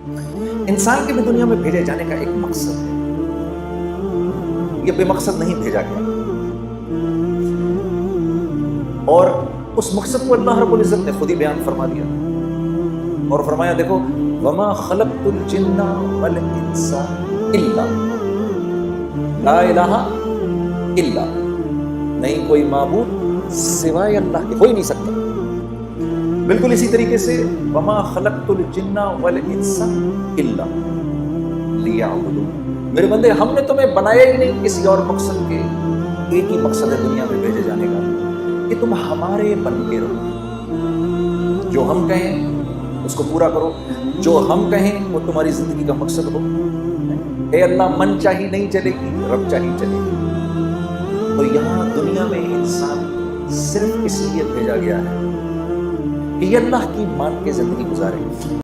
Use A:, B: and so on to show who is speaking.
A: इंसान के भी दुनिया में भेजे जाने का एक मकसद है, ये बेमकसद नहीं भेजा गया। और उस मकसद को अल्लाह रब्बुल इज्जत ने खुद ही बयान फरमा दिया और फरमाया, देखो, वमा खलक़तुल जिन्ना वल इंसा इल्ला, ला इलाहा इल्ला, नहीं कोई माबूद सिवाय अल्लाह के हो ही नहीं सकता। बिल्कुल इसी तरीके से वमा खलक़तुल जिन्ना वल इंसा इल्ला लियअबुदून, मेरे बंदे हमने तुम्हें बनाया ही नहीं किसी और मकसद के, एक ही मकसद है दुनिया में भेजे जाने का कि तुम हमारे बन के रहो, जो हम कहें उसको पूरा करो, जो हम कहें वो तुम्हारी जिंदगी का मकसद हो। हे अल्लाह, मन चाही नहीं चलेगी, रब चाही चलेगी। तो यहाँ दुनिया में इंसान सिर्फ इसलिए भेजा गया है कि अल्लाह की मान के जिंदगी गुजारे।